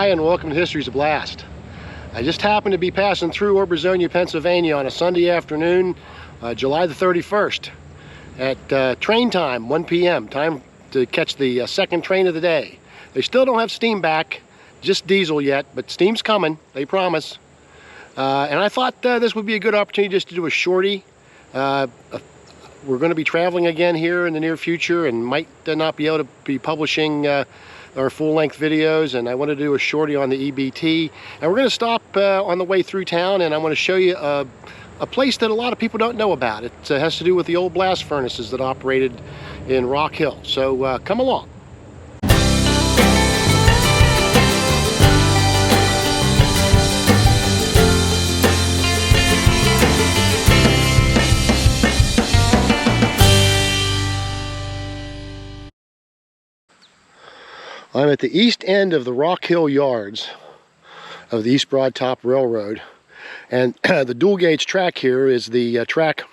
Hi, and welcome to History's a Blast. I just happened to be passing through Auberzonia, Pennsylvania on a Sunday afternoon, July the 31st, at train time, 1 p.m., time to catch the second train of the day. They still don't have steam back, just diesel yet, but steam's coming, they promise. And I thought this would be a good opportunity just to do a shorty. We're going to be traveling again here in the near future and might not be able to be publishing our full-length videos, and I want to do a shorty on the EBT. And we're going to stop on the way through town, and I want to show you a place that a lot of people don't know about. It has to do with the old blast furnaces that operated in Rock Hill. So come along. I'm at the east end of the Rock Hill yards of the East Broad Top Railroad, and the dual gauge track here is the track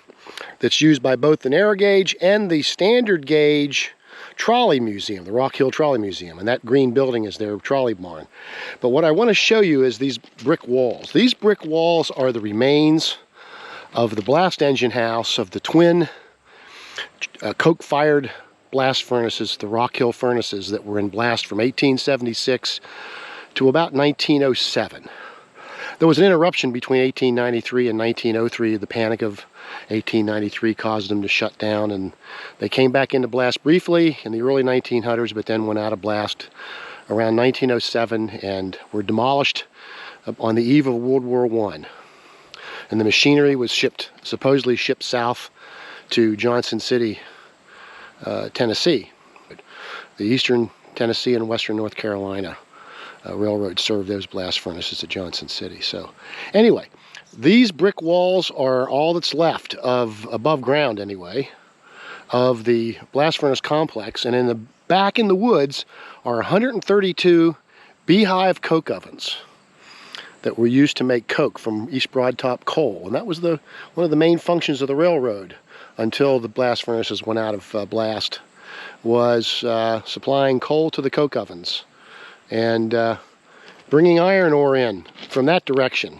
that's used by both the narrow gauge and the standard gauge trolley museum, the Rock Hill Trolley Museum, and that green building is their trolley barn. But what I want to show you is these brick walls. These brick walls are the remains of the blast engine house of the twin coke-fired blast furnaces, the Rock Hill furnaces that were in blast from 1876 to about 1907. There was an interruption between 1893 and 1903. The panic of 1893 caused them to shut down, and they came back into blast briefly in the early 1900s, but then went out of blast around 1907 and were demolished on the eve of World War I. And the machinery was supposedly shipped south to Johnson City, Tennessee. The Eastern Tennessee and Western North Carolina Railroad served those blast furnaces at Johnson City. So anyway, these brick walls are all that's left of, above ground anyway, of the blast furnace complex. And in the back in the woods are 132 beehive coke ovens that were used to make coke from East Broad Top coal. And that was one of the main functions of the railroad until the blast furnaces went out of blast, was supplying coal to the coke ovens and bringing iron ore in from that direction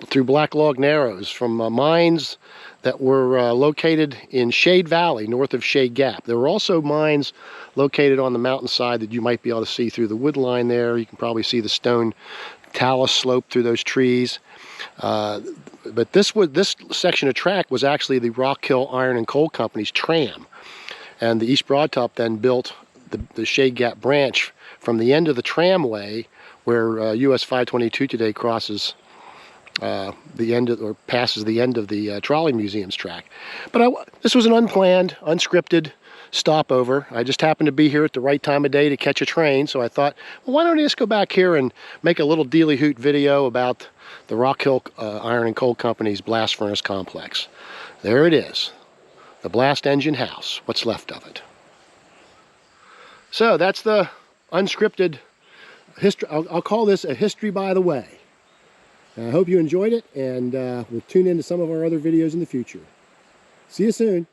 through Black Log Narrows from mines that were located in Shade Valley north of Shade Gap. There were also mines located on the mountainside that you might be able to see through the wood line there. You can probably see the stone talus slope through those trees. But this section of track was actually the Rock Hill Iron and Coal Company's tram. And the East Broad Top then built the Shade Gap branch from the end of the tramway where US 522 today crosses the end of, or passes the end of the Trolley Museum's track. But this was an unplanned, unscripted stopover. I just happened to be here at the right time of day to catch a train, so I thought, well, why don't I just go back here and make a little dealy hoot video about the Rock Hill Iron and Coal Company's blast furnace complex. There it is, the blast engine house, what's left of it. So that's the unscripted history. I'll call this a history by the way. I hope you enjoyed it, and we'll tune into some of our other videos in the future. See you soon.